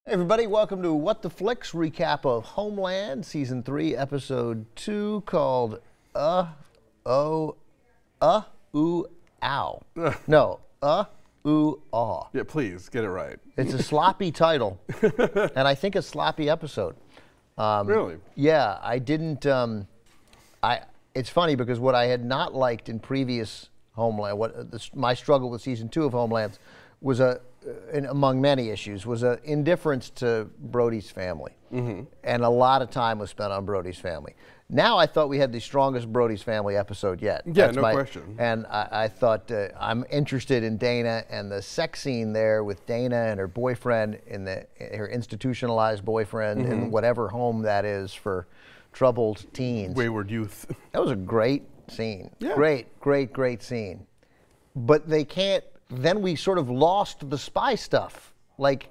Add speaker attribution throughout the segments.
Speaker 1: Hey everybody, welcome to What the Flicks recap of Homeland, Season 3, Episode 2, called Ooh, Ow. No, Ooh, Aw.
Speaker 2: Yeah, please, get it right.
Speaker 1: It's a sloppy title, and I think a sloppy episode.
Speaker 2: Really?
Speaker 1: Yeah, I didn't, it's funny because what I had not liked in previous Homeland, my struggle with Season 2 of Homeland was among many issues, was an indifference to Brody's family. Mm-hmm. And a lot of time was spent on Brody's family. Now I thought we had the strongest Brody's family episode yet.
Speaker 2: Yeah, That's no question.
Speaker 1: And I thought I'm interested in Dana and the sex scene there with Dana and her boyfriend, her institutionalized boyfriend in whatever home that is for troubled teens.
Speaker 2: Wayward youth.
Speaker 1: That was a great scene.
Speaker 2: Yeah.
Speaker 1: Great scene. But they can't. Then we sort of lost the spy stuff. Like,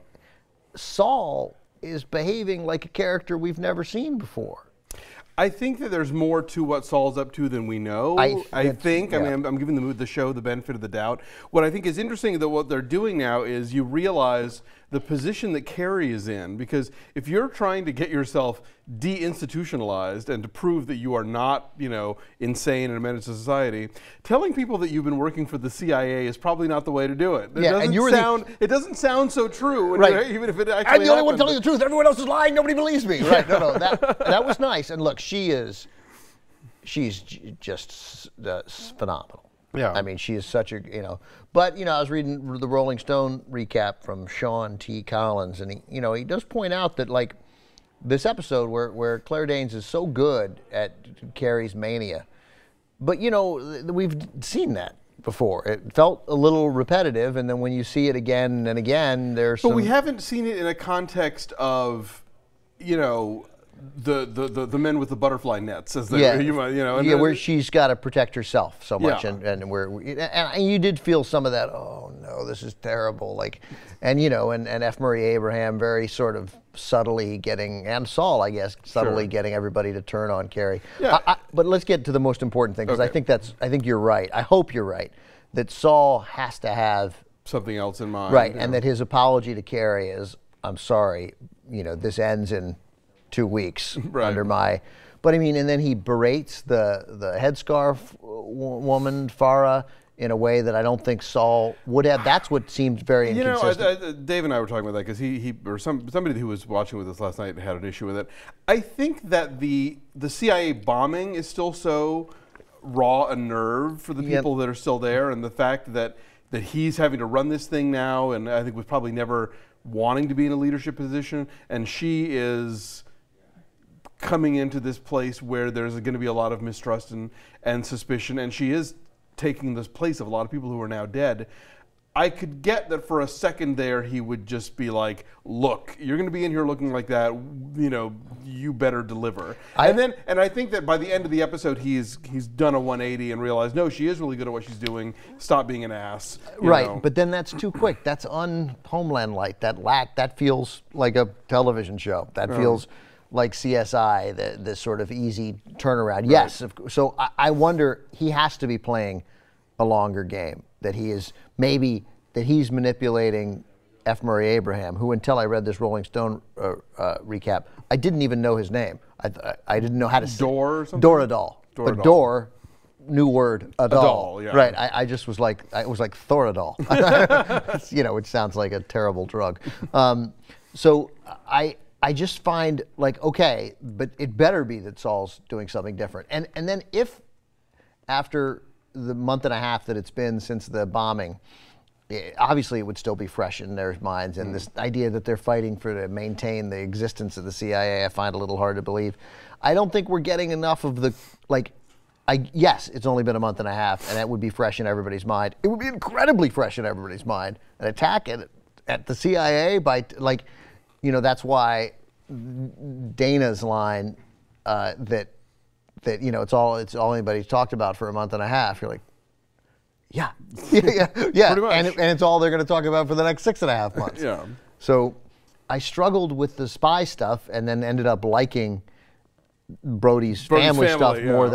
Speaker 1: Saul is behaving like a character we've never seen before.
Speaker 2: I think that there's more to what Saul's up to than we know. I think. Yeah. I mean, I'm giving the show the benefit of the doubt. What I think is interesting that what they're doing now is you realize the position that Carrie is in, because if you're trying to get yourself deinstitutionalized and to prove that you are not, insane and a menace to society, telling people that you've been working for the CIA is probably not the way to do it. It doesn't sound so true,
Speaker 1: right.
Speaker 2: Even if it actually
Speaker 1: I'm the only one telling the truth. Everyone else is lying. Nobody believes me. Right? No, that was nice. And look, she's just phenomenal.
Speaker 2: Yeah.
Speaker 1: I mean, she is such a, But, I was reading the Rolling Stone recap from Sean T. Collins, and he does point out that, like, this episode where Claire Danes is so good at Carrie's mania, but, we've seen that before. It felt a little repetitive, and then when you see it again and again,
Speaker 2: But we haven't seen it in a context of, the men with the butterfly nets, as they,
Speaker 1: where she's got to protect herself so much,
Speaker 2: yeah.
Speaker 1: and you did feel some of that. Oh no, this is terrible. Like, and F. Murray Abraham very sort of subtly getting, and Saul, I guess, subtly getting everybody to turn on Carrie.
Speaker 2: Yeah.
Speaker 1: But let's get to the most important thing, because I think you're right. I hope you're right that Saul has to have
Speaker 2: something else in mind,
Speaker 1: right, and that his apology to Carrie is, "I'm sorry, this ends in 2 weeks under my," but I mean, and then he berates the headscarf woman, Farah, in a way that I don't think Saul would have. That's what seemed very inconsistent.
Speaker 2: Dave and I were talking about that because he or somebody who was watching with us last night had an issue with it. I think that the CIA bombing is still so raw a nerve for the people that are still there, and the fact that he's having to run this thing now, and I think was probably never wanting to be in a leadership position, and she is coming into this place where there's going to be a lot of mistrust and suspicion, and she is taking this place of a lot of people who are now dead. I could get that for a second there he would just be like, "Look, you're going to be in here looking like that, you better deliver." And I think that by the end of the episode he's done a 180 and realized, no, she is really good at what she's doing. Stop being an ass.
Speaker 1: Right, but then that's too quick. That's un-Homeland-like. That feels like a television show. That feels like CSI, the sort of easy turnaround. Right. Yes, so I wonder, he has to be playing a longer game, that he's manipulating F. Murray Abraham, who, until I read this Rolling Stone recap, I didn't even know his name. I didn't know how to say
Speaker 2: Dor or something?
Speaker 1: Doradol. But Dor, new word, Adol.
Speaker 2: Yeah.
Speaker 1: Right, I just was like, it was like Thoradol, which sounds like a terrible drug. So I just find, like, okay, but it better be that Saul's doing something different. And then if, after the month and a half that it's been since the bombing, obviously it would still be fresh in their minds, and this idea that they're fighting to maintain the existence of the CIA, I find a little hard to believe. I don't think we're getting enough of the, yes, it's only been a month and a half, and that would be fresh in everybody's mind. It would be incredibly fresh in everybody's mind. An attack at the CIA by, that's why Dana's line that it's all anybody's talked about for a month and a half. You're like, yeah,
Speaker 2: Pretty much.
Speaker 1: And it's all they're going to talk about for the next 6.5 months.
Speaker 2: Yeah.
Speaker 1: So I struggled with the spy stuff, and then ended up liking Brody's family stuff more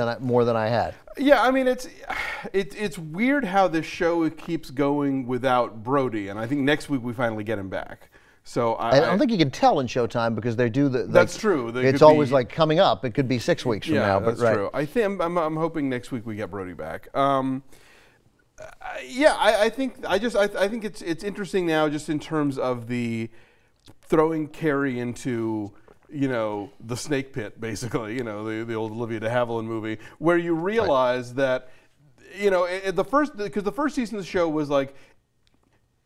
Speaker 1: than I had.
Speaker 2: Yeah, I mean, it's weird how this show keeps going without Brody, and I think next week we finally get him back. So
Speaker 1: I don't think you can tell in Showtime because they do the.
Speaker 2: That's true.
Speaker 1: It's always like coming up. It could be 6 weeks from now.
Speaker 2: But that's true. I think I'm hoping next week we get Brody back. I think it's interesting now, just in terms of the throwing Carrie into, the snake pit, basically, the old Olivia de Havilland movie, where you realize that, because the first season of the show was like,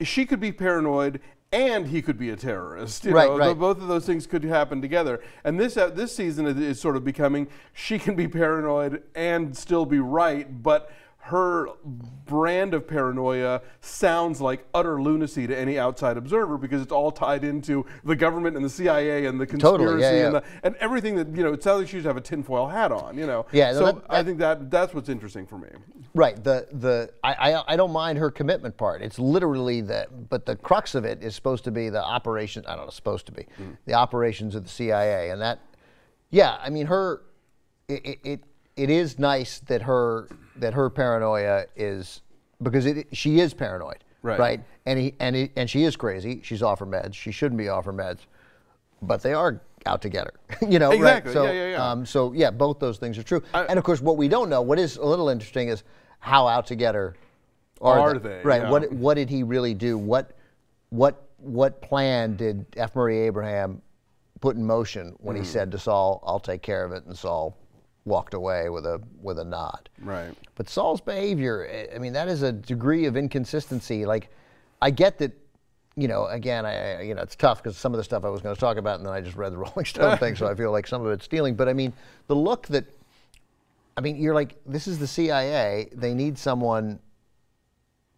Speaker 2: she could be paranoid and he could be a terrorist. Both of those things could happen together. And this season is sort of becoming, she can be paranoid and still be right, but her brand of paranoia sounds like utter lunacy to any outside observer, because it's all tied into the government and the CIA and the conspiracy and everything that, it sounds like she should have a tinfoil hat on,
Speaker 1: Yeah,
Speaker 2: so I think that's what's interesting for me.
Speaker 1: Right. I don't mind her commitment part. It's literally but the crux of it is supposed to be the operation. I don't know, supposed to be the operations of the CIA, and that. Yeah, I mean, it is nice that her paranoia is, because she is paranoid, right? And she is crazy. She's off her meds. She shouldn't be off her meds, but they are out to get her.
Speaker 2: Exactly.
Speaker 1: Right? So,
Speaker 2: yeah.
Speaker 1: Both those things are true. And of course, what we don't know, what is a little interesting, is how out to get her are they? Right.
Speaker 2: Yeah.
Speaker 1: What did he really do? What plan did F. Murray Abraham put in motion when he said to Saul, "I'll take care of it," and Saul walked away with a nod.
Speaker 2: Right.
Speaker 1: But Saul's behavior, I mean, that is a degree of inconsistency. Like, I get that, again, it's tough because some of the stuff I was going to talk about, and then I just read the Rolling Stone thing, so I feel like some of it's stealing. But I mean, the look that, you're like, this is the CIA. They need someone.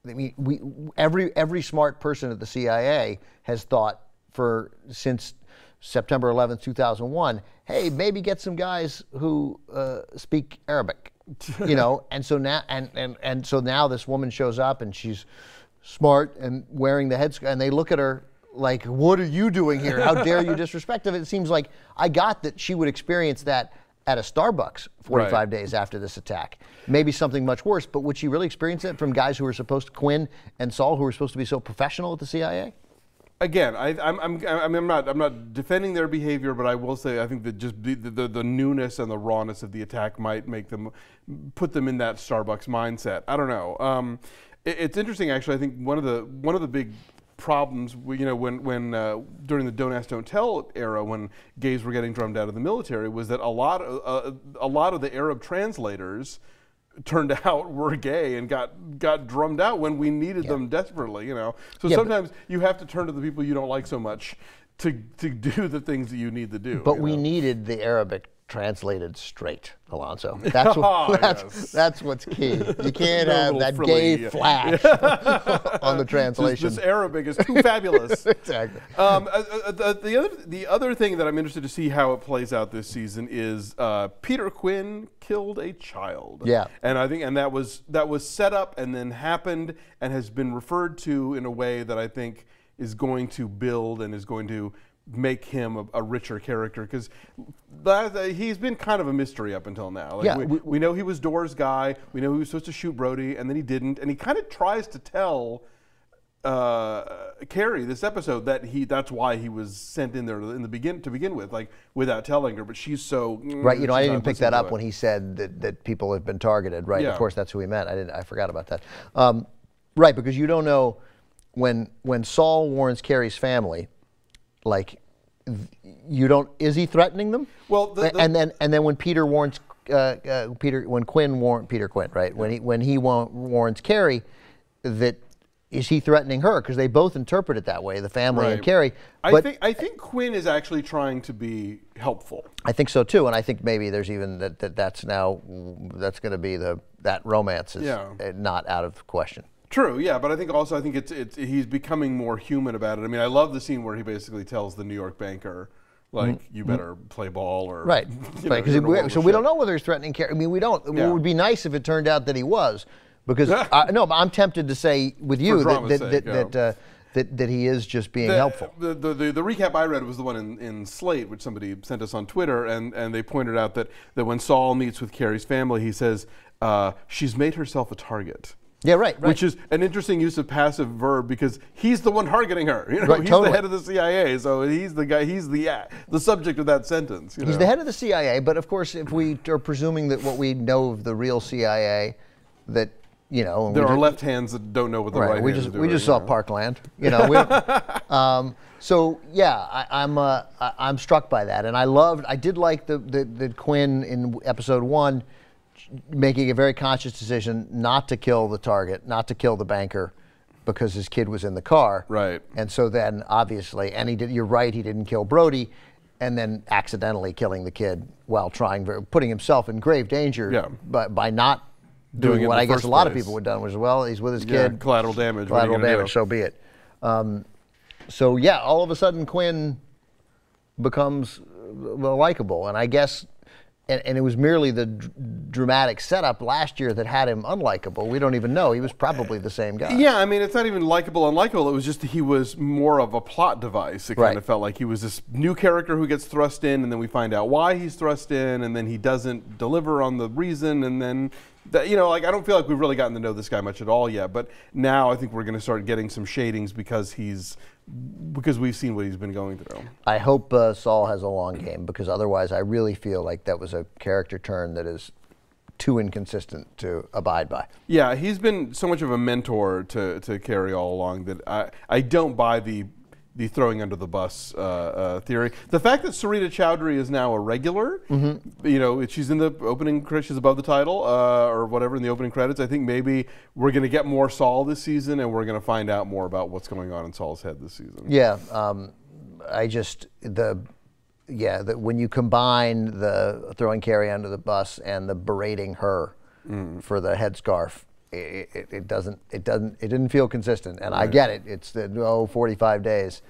Speaker 1: I mean, every smart person at the CIA has thought since September 11th, 2001, hey, maybe get some guys who speak Arabic, and so now and so now this woman shows up and she's smart and wearing the headscarf, and they look at her like, what are you doing here? How dare you disrespect him? It seems like I got that she would experience that at a Starbucks 45 days after this attack. Maybe something much worse, but would she really experience it from guys who were supposed to, Quinn and Saul, who were supposed to be so professional at the CIA?
Speaker 2: Again, I'm not defending their behavior, but I will say I think that just the newness and the rawness of the attack might put them in that Starbucks mindset. I don't know. It's interesting, actually. I think one of the big problems, when during the Don't Ask, Don't Tell era, when gays were getting drummed out of the military, was that a lot of the Arab translators turned out were gay and got drummed out when we needed them desperately, So sometimes you have to turn to the people you don't like so much to do the things that you need to do.
Speaker 1: But we needed the Arabic translated straight, Alonso. That's what's key. You can't have that gay flash on the translation.
Speaker 2: This Arabic is too fabulous.
Speaker 1: Exactly.
Speaker 2: The other thing that I'm interested to see how it plays out this season is Peter Quinn killed a child.
Speaker 1: Yeah.
Speaker 2: And I think that was set up and then happened and has been referred to in a way that I think is going to build and is going to make him a richer character, because he's been kind of a mystery up until now. We know he was Door's guy. We know he was supposed to shoot Brody, and then he didn't. And he kind of tries to tell Carrie this episode that's why he was sent in there to begin with, like, without telling her. But she's so
Speaker 1: right. I didn't pick that up when he said that people have been targeted. Right.
Speaker 2: Yeah.
Speaker 1: Of course, that's who he meant. I forgot about that. Right, because you don't know when Saul warns Carrie's family. Like, is he threatening them?
Speaker 2: Well,
Speaker 1: and then when Peter warns when Quinn warns Peter Quinn, right? When he warns Carrie, is he threatening her? Because they both interpret it that way, the family and Carrie.
Speaker 2: I think Quinn is actually trying to be helpful.
Speaker 1: I think so too, and I think maybe there's even that's going to be that romance is not out of question.
Speaker 2: True, yeah, but I think he's becoming more human about it. I mean, I love the scene where he basically tells the New York banker, like, you better play ball, or
Speaker 1: right. So we don't know whether he's threatening Carrie. I mean, we don't. It would be nice if it turned out that he was, because no, I'm tempted to say with you that he is just being helpful.
Speaker 2: The recap I read was the one in Slate, which somebody sent us on Twitter, and they pointed out that when Saul meets with Carrie's family, he says she's made herself a target.
Speaker 1: Yeah, right.
Speaker 2: Which is an interesting use of passive verb because he's the one targeting her. You know,
Speaker 1: Right,
Speaker 2: he's
Speaker 1: totally.
Speaker 2: the head of the CIA, so he's the guy. He's the subject of that sentence. You
Speaker 1: He's
Speaker 2: know?
Speaker 1: the head of the CIA, but of course, if we are presuming that what we know of the real CIA, that and
Speaker 2: there are left hands that don't know what the right, hands are doing.
Speaker 1: We just saw Parkland. So yeah, I'm struck by that, and I did like the Quinn in episode 1 making a very conscious decision not to kill the target, not to kill the banker, because his kid was in the car.
Speaker 2: Right.
Speaker 1: And so then obviously, you're right, he didn't kill Brody, and then accidentally killing the kid while putting himself in grave danger by not doing what I guess a lot of people would have done, was, well, he's with his kid.
Speaker 2: Collateral damage.
Speaker 1: Collateral damage, so be it. So yeah, all of a sudden Quinn becomes likable, and I guess, and it was merely the dramatic setup last year that had him unlikable. We don't even know. He was probably the same guy.
Speaker 2: Yeah, I mean, it's not even likable, unlikable. It was just he was more of a plot device. It kind of felt like he was this new character who gets thrust in, and then we find out why he's thrust in, and then he doesn't deliver on the reason, and then I don't feel like we've really gotten to know this guy much at all yet. But now I think we're going to start getting some shadings because we've seen what he's been going through.
Speaker 1: I hope Saul has a long game, because otherwise I really feel like that was a character turn that is too inconsistent to abide by.
Speaker 2: Yeah, he's been so much of a mentor to Carrie all along that I don't buy the throwing under the bus theory. The fact that Sarita Chowdhury is now a regular, she's in the opening credits, she's above the title or whatever in the opening credits. I think maybe we're going to get more Saul this season, and we're going to find out more about what's going on in Saul's head this season.
Speaker 1: Yeah, when you combine the throwing Carrie under the bus and the berating her for the headscarf, it didn't feel consistent, and I get it. It's 45 days,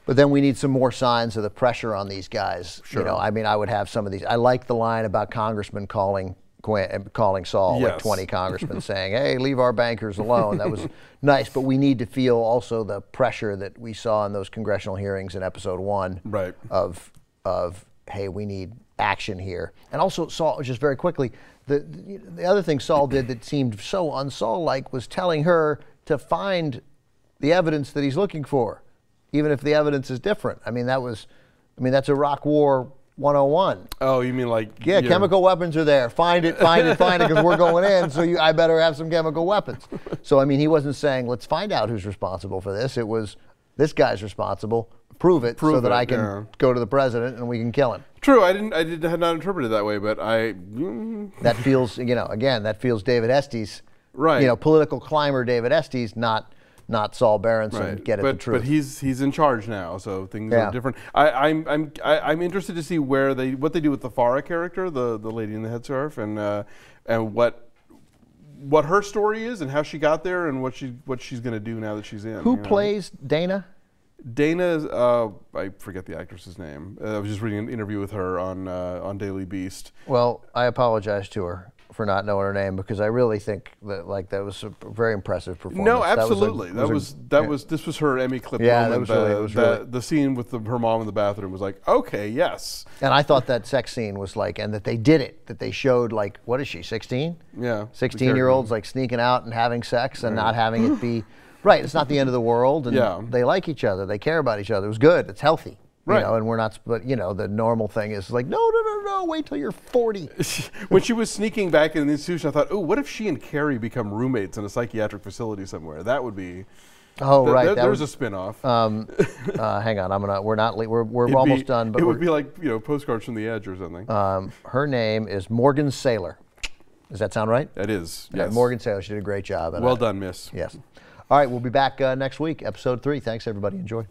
Speaker 1: but then we need some more signs of the pressure on these guys.
Speaker 2: Sure.
Speaker 1: I would have some of these. I like the line about congressmen calling Saul, like 20 congressmen saying, "Hey, leave our bankers alone." That was nice, but we need to feel also the pressure that we saw in those congressional hearings in episode 1,
Speaker 2: right?
Speaker 1: Of hey, we need action here, and also Saul, just very quickly. The other thing Saul did that seemed so un-Saul-like was telling her to find the evidence that he's looking for, even if the evidence is different. That's Iraq War 101.
Speaker 2: Oh, you mean like...
Speaker 1: Yeah, chemical weapons are there. Find it, because we're going in, so I better have some chemical weapons. So, he wasn't saying, let's find out who's responsible for this. It was, this guy's responsible. Prove it so that I can go to the president and we can kill him.
Speaker 2: True, I had not interpreted it that way, but
Speaker 1: that feels, again, that feels David Estes,
Speaker 2: right?
Speaker 1: Political climber David Estes, not Saul Berenson.
Speaker 2: Right.
Speaker 1: Get at the truth.
Speaker 2: But he's in charge now, so things are different. I'm interested to see what they do with the Farah character, the lady in the headscarf, and what her story is and how she got there and what she's going to do now that she's in.
Speaker 1: Who plays Dana?
Speaker 2: Dana, I forget the actress's name. I was just reading an interview with her on Daily Beast.
Speaker 1: Well, I apologize to her for not knowing her name, because I really think that was a very impressive performance.
Speaker 2: No, absolutely. This was her Emmy clip.
Speaker 1: Yeah,
Speaker 2: moment.
Speaker 1: that was really
Speaker 2: the scene with her mom in the bathroom was like, okay, yes.
Speaker 1: And I thought that sex scene was and that they did it, that they showed what is she, 16?
Speaker 2: Yeah.
Speaker 1: 16-year-olds sneaking out and having sex and not having it be. Right, it's not the end of the world, and they like each other, they care about each other. It was good, it's healthy,
Speaker 2: right?
Speaker 1: And we're not, but the normal thing is no, wait till you're 40.
Speaker 2: When she was sneaking back in the institution, I thought, oh, what if she and Carrie become roommates in a psychiatric facility somewhere? That would be.
Speaker 1: Oh, right.
Speaker 2: There's a spin-off.
Speaker 1: Hang on, we're almost done, but
Speaker 2: it would be like Postcards from the Edge or something.
Speaker 1: Her name is Morgan Saylor. Does that sound right?
Speaker 2: It is. Yes.
Speaker 1: Morgan Saylor. She did a great job.
Speaker 2: Well done, Miss.
Speaker 1: Yes. All right, we'll be back next week, episode 3. Thanks, everybody. Enjoy.